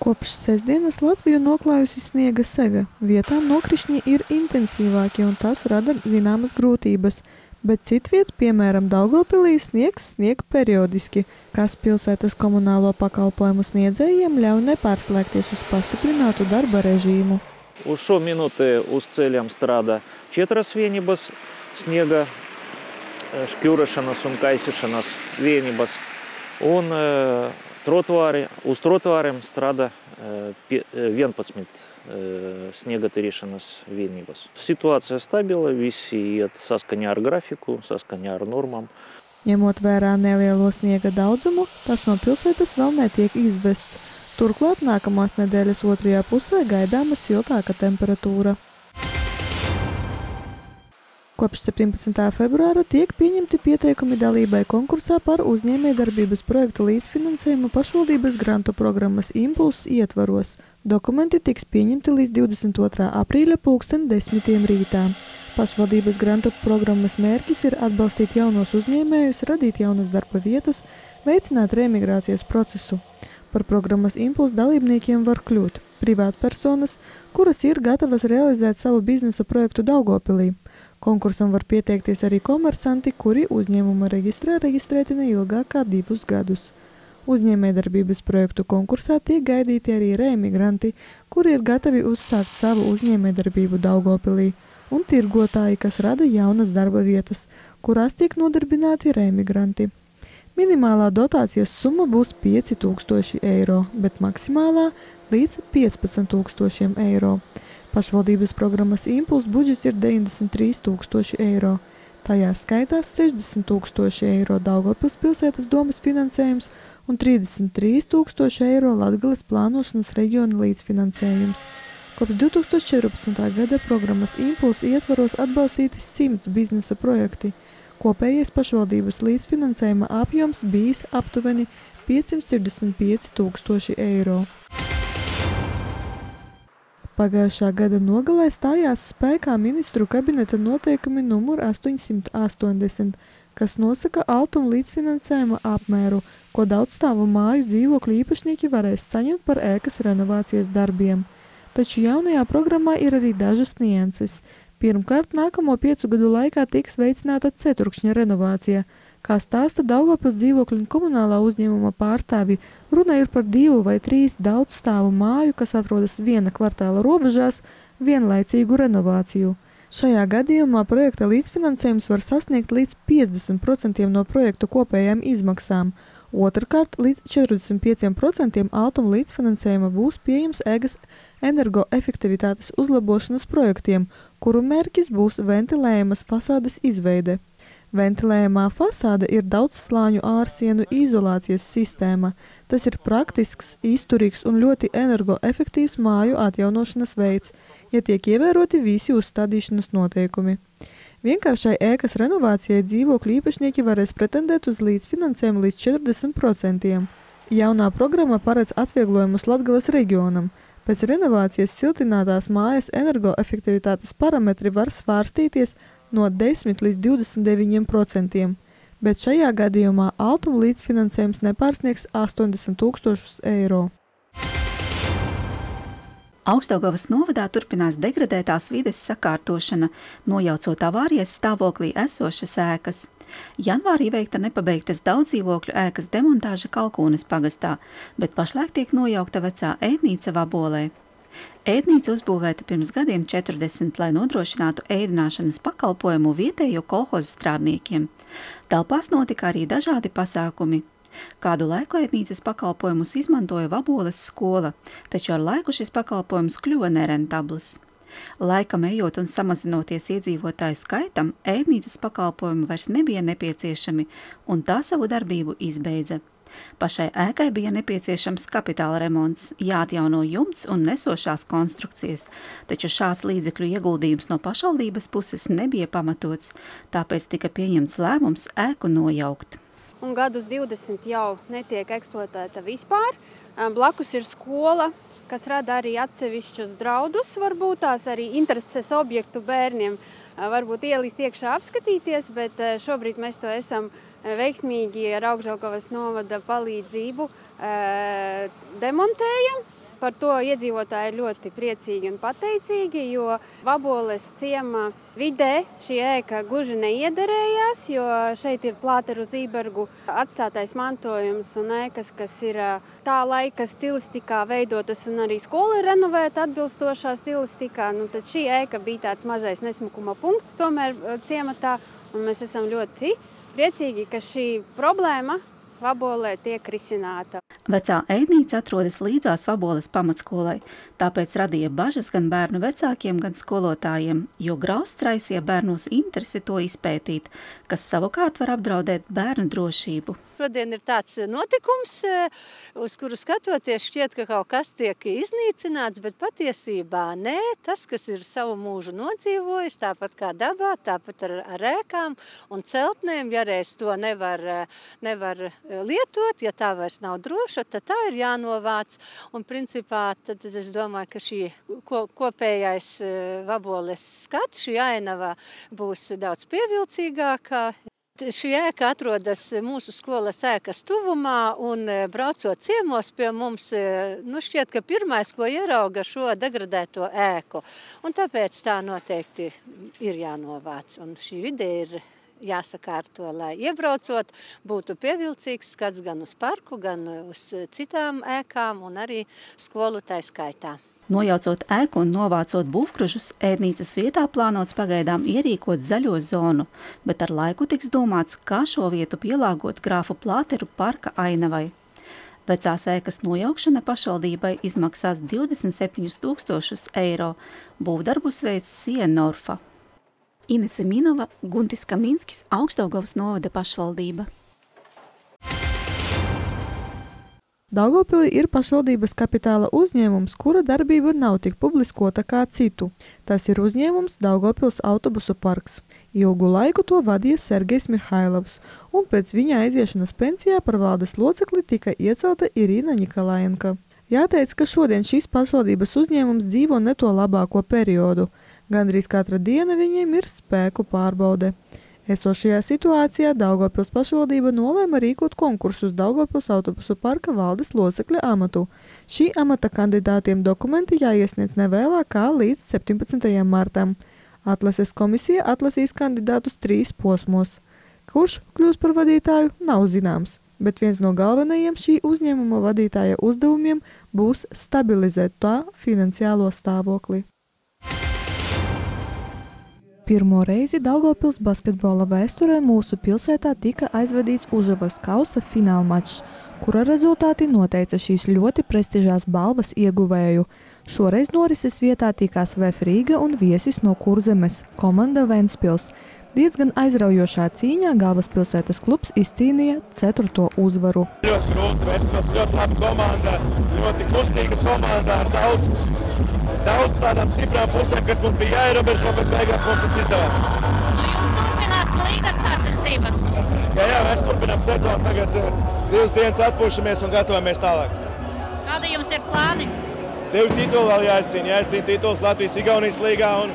Kopš sestdienas Latviju noklājusi sniega sega. Vietām nokrišņi ir intensīvāki un tas rada zināmas grūtības, bet citviet, piemēram, Daugavpilī, sniegs snieg periodiski, kas pilsētas komunālo pakalpojumu sniedzējiem ļauj nepārslēgties uz pastiprinātu darba režīmu. Uz šo minūti uz ceļiem strādā 4 vienības sniega šķurošanas un kaisīšanas vienības, un uz trotuāriem strādā 11 sniega tīrīšanas vienības. Situācija stabila, visi iet saskaņā ar grafiku, saskaņā ar normām. Ņemot vērā nelielo sniega daudzumu, tas no pilsētas vēl netiek izvests. Turklāt nākamās nedēļas otrajā pusē gaidāma siltāka temperatūra. Kopš 17. februāra tiek pieņemti pieteikumi dalībai konkursā par uzņēmējdarbības projektu līdzfinansējumu pašvaldības grantu programmas Impulss ietvaros. Dokumenti tiks pieņemti līdz 22. aprīļa 10:00 rītā. Pašvaldības grantu programmas mērķis ir atbalstīt jaunos uzņēmējus, radīt jaunas darba vietas, veicināt reemigrācijas procesu. Par programmas Impulss dalībniekiem var kļūt privātpersonas, kuras ir gatavas realizēt savu biznesa projektu Daugavpilī. Konkursam var pieteikties arī komersanti, kuri uzņēmuma reģistrā reģistrēti neilgāk kā 2 gadus. Uzņēmējdarbības projektu konkursā tiek gaidīti arī reemigranti, kuri ir gatavi uzsākt savu uzņēmējdarbību Daugavpilī, un tirgotāji, kas rada jaunas darba vietas, kurās tiek nodarbināti reemigranti. Minimālā dotācijas summa būs 5000 eiro, bet maksimālā līdz 15 000 eiro. Pašvaldības programmas Impulss budžets ir 93 000 eiro. Tajā skaitās 60 000 eiro Daugavpils pilsētas domes finansējums un 33 000 eiro Latgales plānošanas reģiona līdzfinansējums. Kopš 2014. gada programmas Impulss ietvaros atbalstīti 100 biznesa projekti. Kopējais pašvaldības līdzfinansējuma apjoms bijis aptuveni 565 000 eiro. Pagājušā gada nogalē stājās spēkā ministru kabineta noteikumi numur 880, kas nosaka altuma līdzfinansējuma apmēru, ko daudzstāvu māju dzīvokļu īpašnieki varēs saņemt par ēkas renovācijas darbiem. Taču jaunajā programmā ir arī dažas nianses. Pirmkārt, nākamo 5 gadu laikā tiks veicināta ceturkšņa renovācija. Kā stāsta Daugavpils dzīvokļu un komunālā uzņēmuma pārstāvji, runa ir par 2 vai 3 daudzstāvu māju, kas atrodas viena kvartāla robežās, vienlaicīgu renovāciju. Šajā gadījumā projekta līdzfinansējums var sasniegt līdz 50% no projektu kopējām izmaksām. Otrkārt, līdz 45% altuma līdzfinansējuma būs pieejams ēkas energoefektivitātes uzlabošanas projektiem, kuru mērķis būs ventilējamas fasādes izveide. Ventilējamā fasāde ir daudzslāņu ārsienu izolācijas sistēma. Tas ir praktisks, izturīgs un ļoti energoefektīvs māju atjaunošanas veids, ja tiek ievēroti visi uzstādīšanas noteikumi. Vienkāršai ēkas renovācijai dzīvokļu īpašnieki varēs pretendēt uz līdzfinansējumu līdz 40%. Jaunā programma paredz atvieglojumus Latgales reģionam. Pēc renovācijas siltinātās mājas energoefektivitātes parametri var svārstīties no 10 līdz 29%, bet šajā gadījumā altuma līdzfinansējums nepārsniegs 80 000 eiro. Augstdaugavas novadā turpinās degradētās vides sakārtošana, nojaucot avārijas stāvoklī esošas ēkas. Janvārī veikta nepabeigtas daudzdzīvokļu ēkas demontāža Kalkūnes pagastā, bet pašlaik tiek nojaukta vecā ēdnīca Vabolē. Ēdnīca uzbūvēta pirms gadiem 40, lai nodrošinātu ēdināšanas pakalpojumu vietējo kolhozu strādniekiem. Telpās notika arī dažādi pasākumi. Kādu laiku ēdnīcas pakalpojumus izmantoja Vaboles skola, taču ar laiku šis pakalpojums kļuva nerentabls. Laikam ejot un samazinoties iedzīvotāju skaitam, ēdnīcas pakalpojumi vairs nebija nepieciešami, un tā savu darbību izbeidza. Pašai ēkai bija nepieciešams kapitāla remonts, jāatjauno jumts un nesošās konstrukcijas, taču šāds līdzekļu ieguldījums no pašvaldības puses nebija pamatots, tāpēc tika pieņemts lēmums ēku nojaukt. Un gadus 20 jau netiek eksploatēta vispār. Blakus ir skola, kas rada arī atsevišķus draudus, varbūt tās arī intereses objektu bērniem, varbūt ielīst iekšā apskatīties, bet šobrīd mēs to esam veiksmīgi ar Augstdaugavas novada palīdzību demontējam. Par to iedzīvotāji ir ļoti priecīgi un pateicīgi, jo Vaboles ciema vidē šī ēka gluži neiederējās, jo šeit ir Plāteru Zībergu atstātais mantojums un ēkas, kas ir tā laika stilistikā veidotas, un arī skola ir renovēta atbilstošā stilistikā. Tad šī ēka bija tāds mazais nesmukuma punkts tomēr ciematā, un mēs esam ļoti priecīgi, ka šī problēma Vabolē tiek risināta. Vecā ēdnīca atrodas līdzās Vaboles pamatskolai, tāpēc radīja bažas gan bērnu vecākiem, gan skolotājiem, jo grausts raisīja bērnos interesi to izpētīt, kas savukārt var apdraudēt bērnu drošību. Šodien ir tāds notikums, uz kuru skatoties šķiet, ka kaut kas tiek iznīcināts, bet patiesībā nē, tas, kas ir savu mūžu nodzīvojis, tāpat kā dabā, tāpat ar ēkām un celtnēm, ja reiz to nevar lietot, ja tā vairs nav droša, tad tā ir jānovāc. Un principā tad es domāju, ka šī kopējais Vaboles skats, šī ainava būs daudz pievilcīgākā. Šī ēka atrodas mūsu skolas ēkas tuvumā, un braucot ciemos pie mums, šķiet, ka pirmais, ko ierauga šo degradēto ēku. Un tāpēc tā noteikti ir jānovāc. Un šī vide ir jāsakārto, lai iebraucot būtu pievilcīgs skats gan uz parku, gan uz citām ēkām un arī skolu tai skaitā. Nojaucot ēku un novācot būvkružus, ēdnīcas vietā plānots pagaidām ierīkot zaļo zonu, bet ar laiku tiks domāts, kā šo vietu pielāgot Grāfu Plāteru parka ainavai. Vecās ēkas nojaukšana pašvaldībai izmaksās 27 000 eiro. Būvdarbus veic Sienorfa. Inese Minova, Guntis Kaminskis, Augšdaugavas novada pašvaldība. Daugavpilī ir pašvaldības kapitāla uzņēmums, kura darbība nav tik publiskota kā citu. Tas ir uzņēmums Daugavpils autobusu parks. Ilgu laiku to vadīja Sergejs Mihailovs, un pēc viņa aiziešanas pensijā par valdes locekli tika iecelta Irina Nikolajenka. Jāteic, ka šodien šīs pašvaldības uzņēmums dzīvo ne to labāko periodu. Gandrīz katra diena viņiem ir spēku pārbaude. Esošajā situācijā Daugavpils pašvaldība nolēma rīkot konkursu uz Daugavpils autobusu parka valdes locekļa amatu. Šī amata kandidātiem dokumenti jāiesniedz nevēlāk kā līdz 17. martam. Atlases komisija atlasīs kandidātus 3 posmos. Kurš kļūs par vadītāju, nav zināms, bet viens no galvenajiem šī uzņēmuma vadītāja uzdevumiem būs stabilizēt tā finansiālo stāvokli. Pirmo reizi Daugavpils basketbola vēsturē mūsu pilsētā tika aizvadīts Užavas kausa finālmačs, kura rezultāti noteica šīs ļoti prestižās balvas ieguvēju. Šoreiz norises vietā tikās VF Rīga un viesis no Kurzemes – komanda Ventspils. Diezgan aizraujošā cīņā galvaspilsētas klubs izcīnīja 4. uzvaru. Ļoti grūti, Ventspils ļoti laba komanda, ļoti kustīga komanda ar daudz tādām stiprām pusēm, kas mums bija jāierobežo, bet beigās mums tas izdevās. Jums turpinās līgas sacensības? Jā, mēs turpinām sezonu, tagad 2 dienas atpūšamies un gatavojamies tālāk. Kādi jums ir plāni? 2 tituli vēl jāizcīna tituls Latvijas-Igaunijas līgā un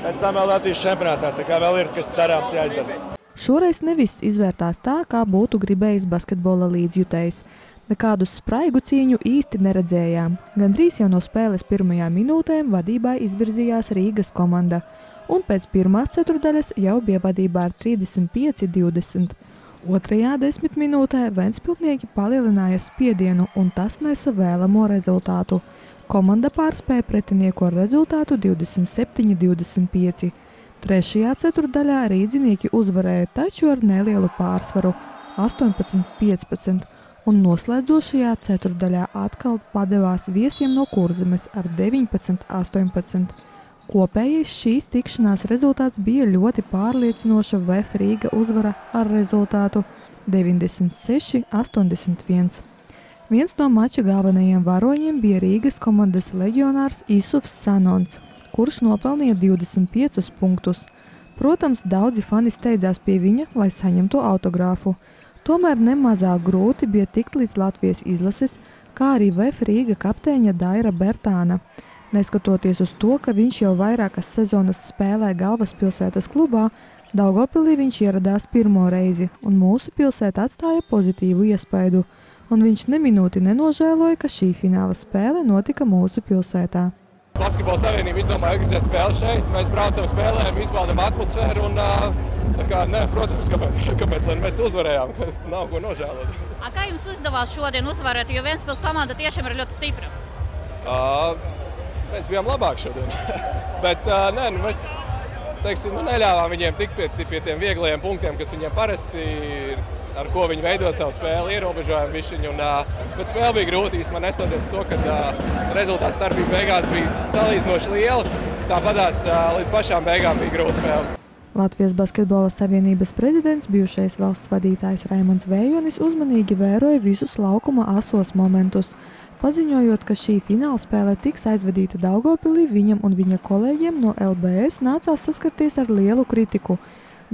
pēc tam vēl Latvijas čempionātā, tā kā vēl ir kas darāms jāizdara. Šoreiz ne viss izvērtās tā, kā būtu gribējis basketbola līdzjutējs. Nekādu spraigu cīņu īsti neredzējām. Gandrīz jau no spēles pirmajām minūtēm vadībā izvirzījās Rīgas komanda, un pēc pirmās ceturdaļas jau bija vadībā ar 35-20. Otrajā 10 minūtē Ventspiltnieki palielināja spiedienu, un tas nesa vēlamo rezultātu. Komanda pārspēja pretinieku ar rezultātu 27-25. Trešajā ceturdaļā rīdzinieki uzvarēja, taču ar nelielu pārsvaru 18-15. Un noslēdzošajā ceturdaļā atkal padevās viesiem no Kurzemes ar 19-18. Kopējais šīs tikšanās rezultāts bija ļoti pārliecinoša VF Rīga uzvara ar rezultātu 96-81. Viens no mača galvenajiem varoņiem bija Rīgas komandas leģionārs Isufs Sanons, kurš nopelnīja 25 punktus. Protams, daudzi fani steidzās pie viņa, lai saņemtu autogrāfu. Tomēr nemazāk grūti bija tikt līdz Latvijas izlases, kā arī VF Rīga kapteiņa Daira Bertāna. Neskatoties uz to, ka viņš jau vairākas sezonas spēlē galvaspilsētas klubā, Daugavpilī viņš ieradās pirmo reizi, un mūsu pilsēta atstāja pozitīvu iespaidu. un viņš ne minūti nenožēloja, ka šī fināla spēle notika mūsu pilsētā. Basketbola savienība izdomāja organizēt spēli šeit. Mēs braucam, spēlējam, izbaudam atmosfēru un, protams, kāpēc mēs uzvarējām, nav ko nožēlot. Kā jums uzdevās šodien uzvarēt, jo Ventspils komanda tiešām ir ļoti stipra? Mēs bijām labāki šodien, bet mēs neļāvām viņiem tikt pie tiem vieglajiem punktiem, kas viņiem parasti ir, ar ko viņi veido savu spēli, ierobežojām višķiņu. Bet spēle bija grūti, īstenībā nestoties to, ka rezultāts starpība beigās bija salīdzinoši liela. Tāpatās līdz pašām beigām bija grūta spēle. Latvijas Basketbola savienības prezidents, bijušais valsts vadītājs Raimonds Vējonis uzmanīgi vēroja visus laukuma asos momentus. Paziņojot, ka šī finālspēle tiks aizvadīta Daugavpilī, viņam un viņa kolēģiem no LBS nācās saskarties ar lielu kritiku.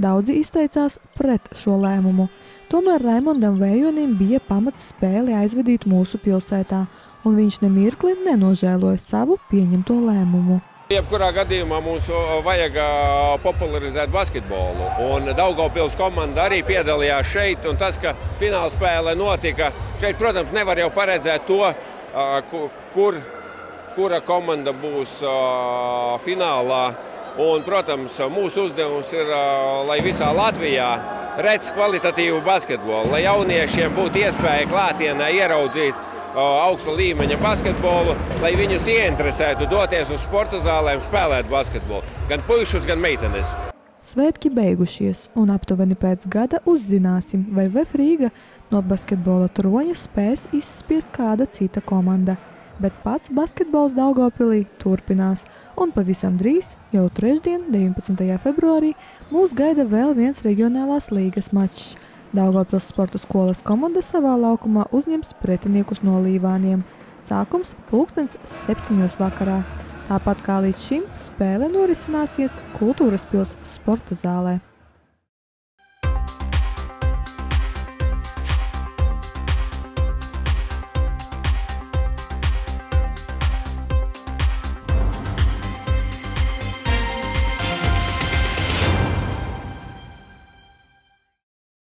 Daudzi izteicās pret šo lēmumu. Tomēr Raimondam Vējonim bija pamats spēli aizvedīt mūsu pilsētā, un viņš nemirkli nenožēloja savu pieņemto lēmumu. Jebkurā gadījumā mums vajag popularizēt basketbolu, un Daugavpils komanda arī piedalījās šeit, un tas, ka finālspēle notika šeit, protams, nevar jau paredzēt to, kura komanda būs finālā. Un, protams, mūsu uzdevums ir, lai visā Latvijā redz kvalitatīvu basketbolu, lai jauniešiem būtu iespēja klātienē ieraudzīt augsta līmeņa basketbolu, lai viņus ieinteresētu doties uz sporta zālēm spēlēt basketbolu, gan puišus, gan meitenes. Svētki beigušies, un aptuveni pēc gada uzzināsim, vai VF Rīga no basketbola troņa spēs izspiest kāda cita komanda. Bet pats basketbols Daugavpilī turpinās, un pavisam drīz, jau trešdien, 19. februārī, mūs gaida vēl viens reģionālās līgas mačs. Daugavpils sporta skolas komanda savā laukumā uzņems pretiniekus no Līvāniem. Sākums 7:00 vakarā. Tāpat kā līdz šim, spēle norisināsies Kultūras pils sporta zālē.